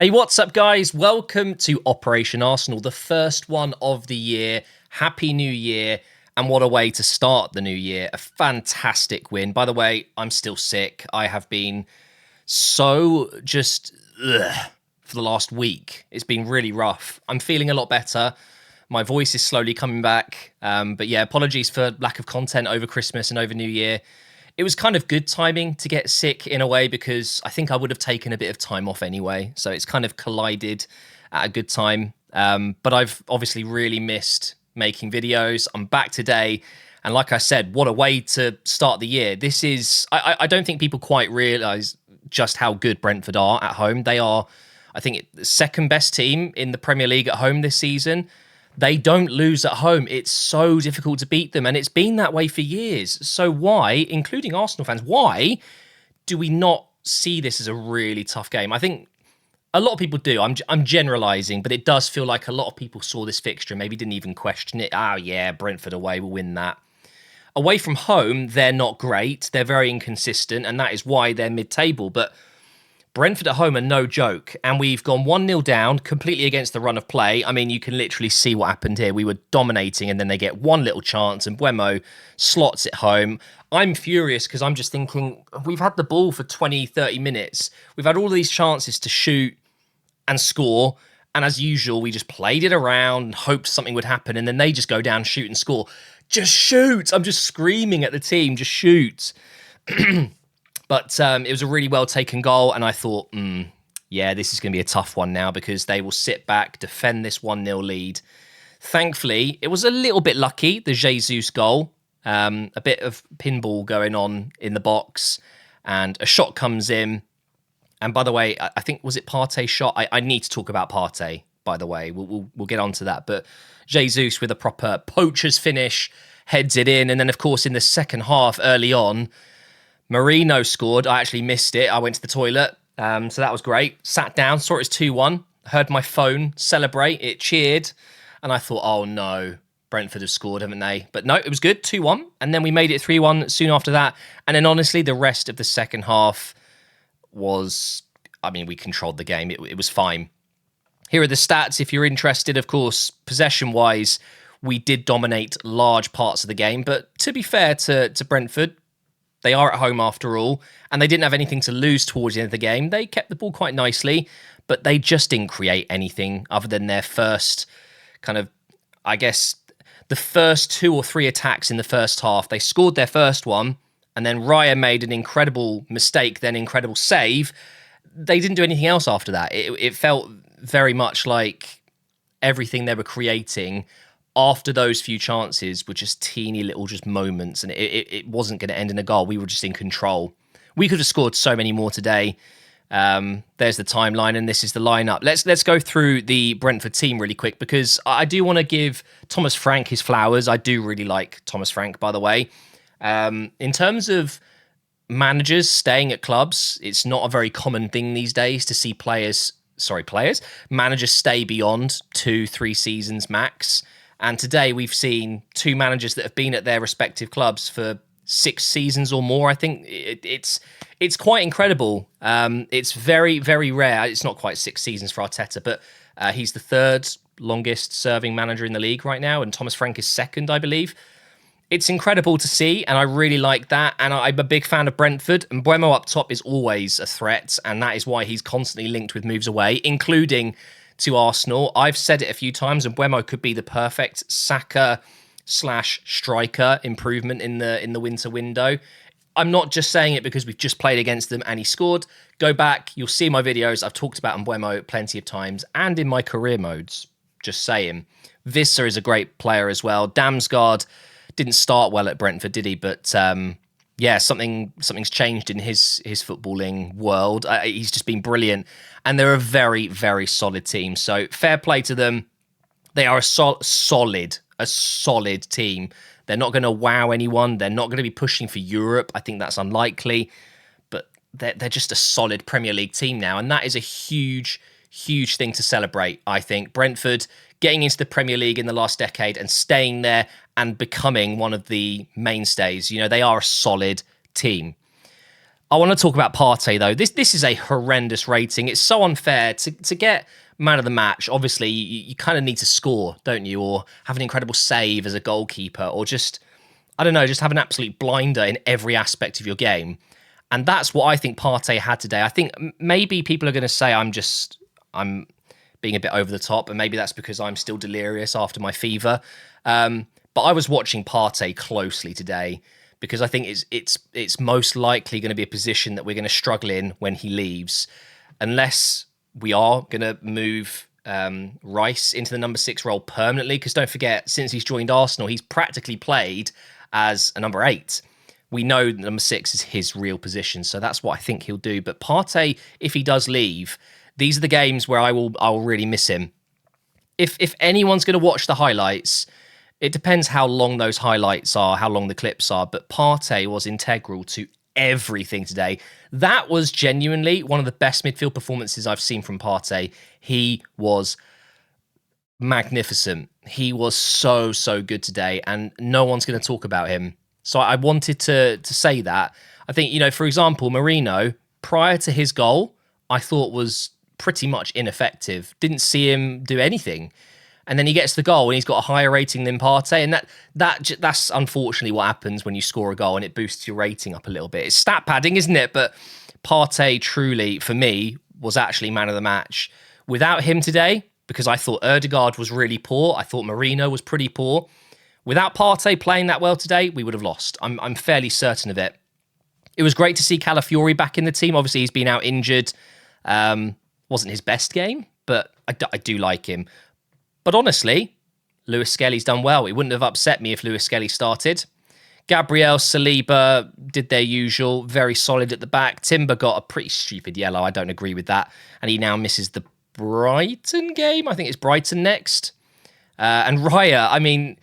Hey, what's up, guys? Welcome to Operation Arsenal, the first one of the year. Happy New Year. And what a way to start the new year. A fantastic win. By the way, I'm still sick. I have been so just for the last week. It's been really rough. I'm feeling a lot better. My voice is slowly coming back. But yeah, apologies for lack of content over Christmas and over New Year. It was kind of good timing to get sick in a way because I think I would have taken a bit of time off anyway. So it's kind of collided at a good time. But I've obviously really missed making videos. I'm back today. And like I said, what a way to start the year. This is, I don't think people quite realise just how good Brentford are at home. They are, I think, the second best team in the Premier League at home this season. They don't lose at home. It's so difficult to beat them, and it's been that way for years. So why, including Arsenal fans, why do we not see this as a really tough game? I think a lot of people do. I'm generalising, but it does feel like a lot of people saw this fixture and maybe didn't even question it. Oh, yeah, Brentford away will win that. Away from home, they're not great. They're very inconsistent, and that is why they're mid-table. But Brentford at home are no joke, and we've gone 1-0 down, completely against the run of play. I mean, you can literally see what happened here. We were dominating, and then they get one little chance, and Mbeumo slots it home. I'm furious because I'm just thinking, we've had the ball for 20, 30 minutes. We've had all these chances to shoot and score, and as usual, we just played it around and hoped something would happen, and then they just go down, shoot and score. Just shoot! I'm just screaming at the team, just shoot. But it was a really well-taken goal, and I thought, yeah, this is going to be a tough one now because they will sit back, defend this 1-0 lead. Thankfully, it was a little bit lucky, the Jesus goal. A bit of pinball going on in the box, and a shot comes in. And by the way, I think, was it Partey's shot? I need to talk about Partey, by the way. We'll get onto that. But Jesus with a proper poacher's finish, heads it in. And then, of course, in the second half, early on, Marino scored. I actually missed it. I went to the toilet. So that was great. Sat down, saw it was 2-1. Heard my phone celebrate. It cheered. And I thought, oh no, Brentford have scored, haven't they? But no, it was good, 2-1. And then we made it 3-1 soon after that. And then honestly, the rest of the second half was, I mean, we controlled the game. It was fine. Here are the stats if you're interested. Of course, possession-wise, we did dominate large parts of the game. But to be fair to Brentford, they are at home after all, and they didn't have anything to lose towards the end of the game. They kept the ball quite nicely, but they just didn't create anything other than their first kind of, I guess, the first 2 or 3 attacks in the first half. They scored their first one, and then Raya made an incredible mistake, then incredible save. They didn't do anything else after that. It felt very much like everything they were creating after those few chances were just teeny little just moments, and it wasn't going to end in a goal. We were just in control. We could have scored so many more today. There's the timeline, and this is the lineup. Let's go through the Brentford team really quick because I do want to give Thomas Frank his flowers. I do really like Thomas Frank, by the way. In terms of managers staying at clubs, it's not a very common thing these days to see managers stay beyond 2-3 seasons max. And today we've seen 2 managers that have been at their respective clubs for 6 seasons or more. I think it's quite incredible. It's very, very rare. It's not quite 6 seasons for Arteta, but he's the 3rd longest serving manager in the league right now, and Thomas Frank is 2nd, I believe. It's incredible to see, and I really like that. And I'm a big fan of Brentford, and Mbeumo up top is always a threat, and that is why he's constantly linked with moves away, including to Arsenal. I've said it a few times, and Mbeumo could be the perfect Saka/striker improvement in the winter window. I'm not just saying it because we've just played against them and he scored. Go back, you'll see my videos. I've talked about Mbeumo plenty of times and in my career modes. Just saying. Visser is a great player as well. Damsgaard didn't start well at Brentford, did he? But yeah, something's changed in his footballing world. He's just been brilliant. And they're a very, very solid team. So fair play to them. They are a solid team. They're not going to wow anyone. They're not going to be pushing for Europe. I think that's unlikely. But they're just a solid Premier League team now. And that is a huge, huge thing to celebrate, I think. Brentford getting into the Premier League in the last decade and staying there and becoming one of the mainstays. You know, they are a solid team. I want to talk about Partey, though. This is a horrendous rating. It's so unfair to get man of the match. Obviously, you kind of need to score, don't you? Or have an incredible save as a goalkeeper, or just, I don't know, just have an absolute blinder in every aspect of your game. And that's what I think Partey had today. I think maybe people are going to say I'm being a bit over the top, and maybe that's because I'm still delirious after my fever. But I was watching Partey closely today because I think it's most likely going to be a position that we're going to struggle in when he leaves, unless we are going to move Rice into the number 6 role permanently. Because don't forget, since he's joined Arsenal, he's practically played as a number 8. We know that number 6 is his real position, so that's what I think he'll do. But Partey, if he does leave, these are the games where I'll really miss him. If anyone's going to watch the highlights, it depends how long those highlights are, how long the clips are, but Partey was integral to everything today. That was genuinely one of the best midfield performances I've seen from Partey. He was magnificent. He was so good today, and no one's going to talk about him. So I wanted to say that. I think, for example, Marino, prior to his goal, I thought was pretty much ineffective. Didn't see him do anything. And then he gets the goal and he's got a higher rating than Partey. And that's unfortunately what happens when you score a goal and it boosts your rating up a little bit. It's stat padding, isn't it? But Partey truly, for me, was actually man of the match. Without him today, because I thought Ødegaard was really poor, I thought Marino was pretty poor. Without Partey playing that well today, we would have lost. I'm fairly certain of it. It was great to see Calafiori back in the team. Obviously, he's been out injured. Wasn't his best game, but I do like him. But honestly, Lewis Skelly's done well. It wouldn't have upset me if Lewis Skelly started. Gabriel, Saliba did their usual, very solid at the back. Timber got a pretty stupid yellow. I don't agree with that. And he now misses the Brighton game. I think it's Brighton next. And Raya, I mean,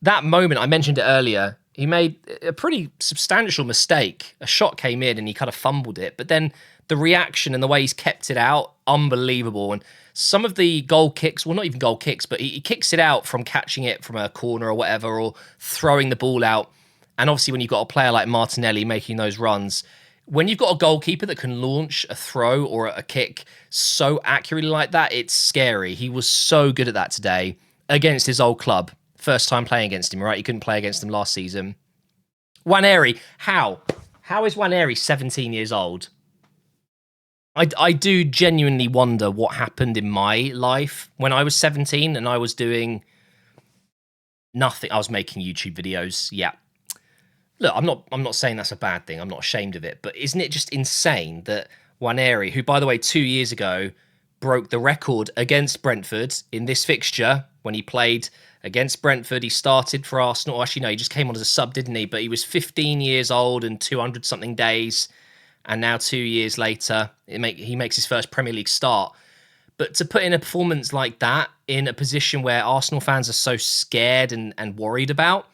that moment, I mentioned it earlier, he made a pretty substantial mistake. A shot came in and he kind of fumbled it. But then the reaction and the way he's kept it out, unbelievable. And some of the goal kicks, well, not even goal kicks, but he kicks it out from catching it from a corner or whatever, or throwing the ball out. And obviously when you've got a player like Martinelli making those runs, when you've got a goalkeeper that can launch a throw or a kick so accurately like that, it's scary. He was so good at that today against his old club. First time playing against him, right? He couldn't play against him last season. Nwaneri, how? How is Nwaneri 17 years old? I do genuinely wonder what happened in my life when I was 17 and I was doing nothing. I was making YouTube videos. Yeah. Look, I'm not saying that's a bad thing. I'm not ashamed of it. But isn't it just insane that Nwaneri, who, by the way, 2 years ago broke the record against Brentford in this fixture when he played against Brentford, he started for Arsenal. Actually, no, he just came on as a sub, didn't he? But he was 15 years old and 200-something days. And now 2 years later, he makes his first Premier League start. But to put in a performance like that in a position where Arsenal fans are so scared and worried about,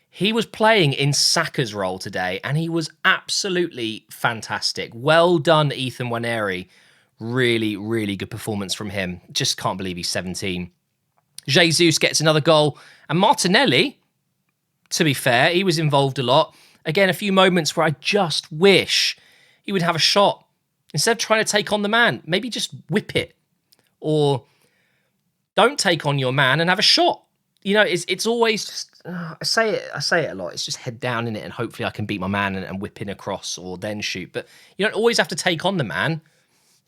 he was playing in Saka's role today, and he was absolutely fantastic. Well done, Ethan Nwaneri. Really, really good performance from him. Just can't believe he's 17. Jesus gets another goal. And Martinelli, to be fair, he was involved a lot. Again, a few moments where I just wish he would have a shot. Instead of trying to take on the man, maybe just whip it. Or don't take on your man and have a shot. It's always just, I say it a lot. It's just head down in it and hopefully I can beat my man and whip in across or then shoot. But you don't always have to take on the man.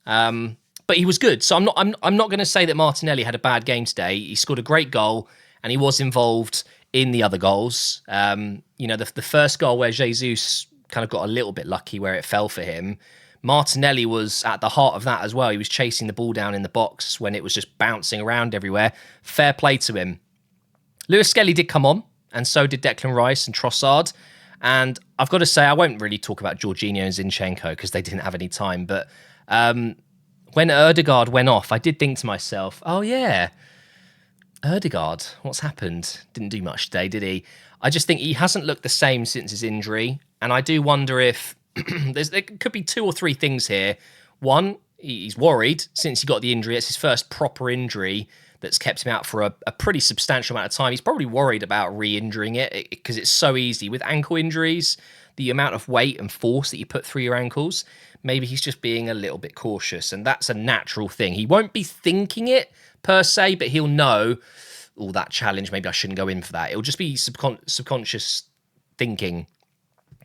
But he was good. So I'm not going to say that Martinelli had a bad game today. He scored a great goal and he was involved in the other goals. The first goal where Jesus kind of got a little bit lucky where it fell for him. Martinelli was at the heart of that as well. He was chasing the ball down in the box when it was just bouncing around everywhere. Fair play to him. Lewis Skelly did come on, and so did Declan Rice and Trossard. And I've got to say, I won't really talk about Jorginho and Zinchenko because they didn't have any time. But when Ødegaard went off, I did think to myself, oh yeah, Ødegaard, what's happened? Didn't do much today, did he? I just think he hasn't looked the same since his injury. And I do wonder if there could be 2 or 3 things here. One, he's worried since he got the injury. It's his first proper injury that's kept him out for a pretty substantial amount of time. He's probably worried about re-injuring it because it's so easy. With ankle injuries, the amount of weight and force that you put through your ankles, maybe he's just being a little bit cautious. And that's a natural thing. He won't be thinking it per se, but he'll know, oh, that challenge, maybe I shouldn't go in for that. It'll just be subconscious thinking.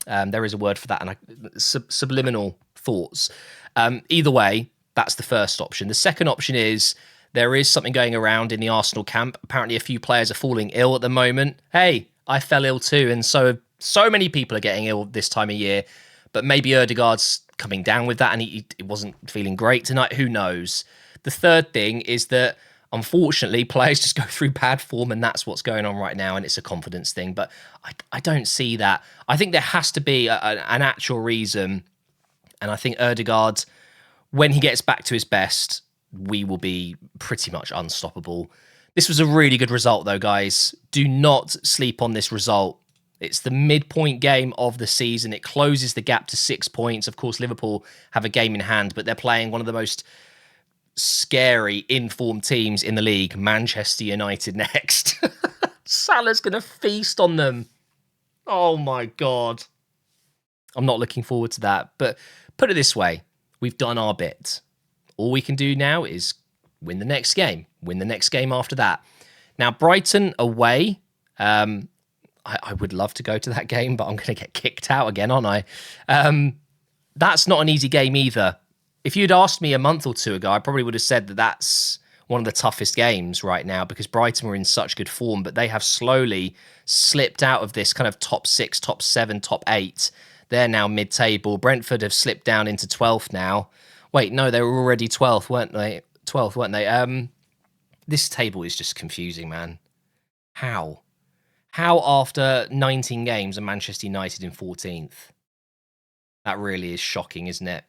There is a word for that, and subliminal thoughts. Either way, that's the first option. The second option is there is something going around in the Arsenal camp. Apparently, a few players are falling ill at the moment. Hey, I fell ill too, and so many people are getting ill this time of year. But maybe Ødegaard's coming down with that, and he wasn't feeling great tonight. Who knows? The third thing is that, unfortunately, players just go through bad form, and that's what's going on right now, and it's a confidence thing. But I don't see that. I think there has to be an actual reason, and I think Ødegaard, when he gets back to his best, we will be pretty much unstoppable. This was a really good result, though, guys. Do not sleep on this result. It's the midpoint game of the season. It closes the gap to 6 points. Of course, Liverpool have a game in hand, but they're playing one of the most scary, informed teams in the league, Manchester United next. Salah's going to feast on them. Oh, my God. I'm not looking forward to that. But put it this way, we've done our bit. All we can do now is win the next game, win the next game after that. Now, Brighton away, I would love to go to that game, but I'm going to get kicked out again, aren't I? That's not an easy game either. If you'd asked me a month or two ago, I probably would have said that that's one of the toughest games right now because Brighton were in such good form, but they have slowly slipped out of this kind of top 6, top 7, top 8. They're now mid-table. Brentford have slipped down into 12th now. Wait, no, they were already 12th, weren't they? 12th, weren't they? This table is just confusing, man. How after 19 games are Manchester United in 14th? That really is shocking, isn't it?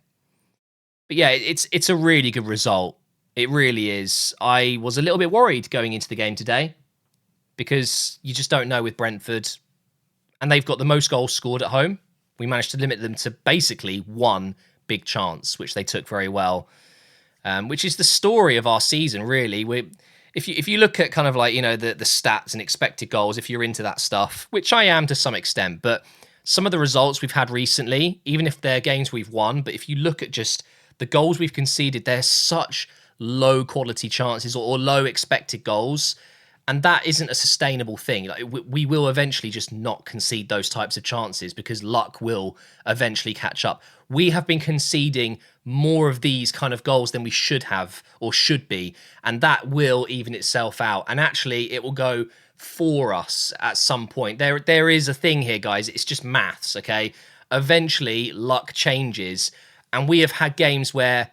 But yeah, it's a really good result. It really is. I was a little bit worried going into the game today because you just don't know with Brentford. And they've got the most goals scored at home. We managed to limit them to basically one big chance, which they took very well, which is the story of our season, really. If you look at kind of like, you know, the stats and expected goals, if you're into that stuff, which I am to some extent, but some of the results we've had recently, even if they're games we've won, but if you look at just the goals we've conceded, they're such low quality chances or low expected goals. And that isn't a sustainable thing. Like, we will eventually just not concede those types of chances because luck will eventually catch up. We have been conceding more of these kind of goals than we should have or should be. And that will even itself out. And actually, it will go for us at some point. There is a thing here, guys. It's just maths, okay? Eventually, luck changes. And we have had games where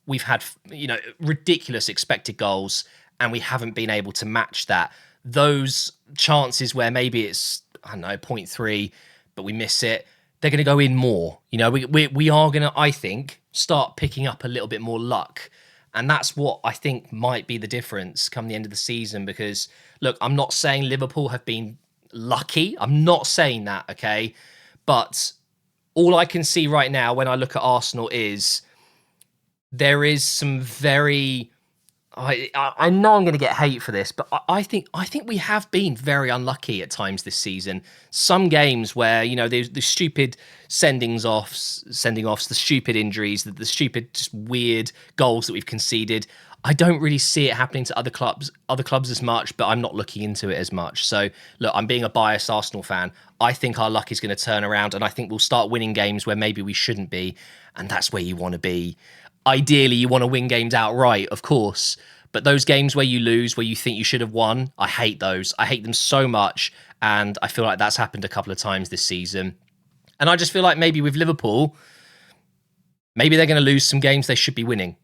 we've had, you know, ridiculous expected goals and we haven't been able to match that. Those chances where maybe it's, I don't know, 0.3, but we miss it, they're going to go in more. You know, we are going to, I think, start picking up a little bit more luck. And that's what I think might be the difference come the end of the season. Because, look, I'm not saying Liverpool have been lucky. I'm not saying that, okay? But all I can see right now when I look at Arsenal is there is some very... I know I'm going to get hate for this, but I think we have been very unlucky at times this season. Some games where, you know, the stupid sending offs, the stupid injuries, the stupid just weird goals that we've conceded. I don't really see it happening to other clubs as much, but I'm not looking into it as much. So look, I'm being a biased Arsenal fan. I think our luck is going to turn around, and I think we'll start winning games where maybe we shouldn't be, and that's where you want to be. Ideally, you want to win games outright, of course, but those games where you lose, where you think you should have won, I hate those. I hate them so much, and I feel like that's happened a couple of times this season. And I just feel like maybe with Liverpool, maybe they're going to lose some games they should be winning.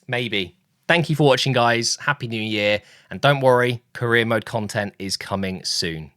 Maybe. Thank you for watching, guys. Happy New Year. And don't worry, career mode content is coming soon.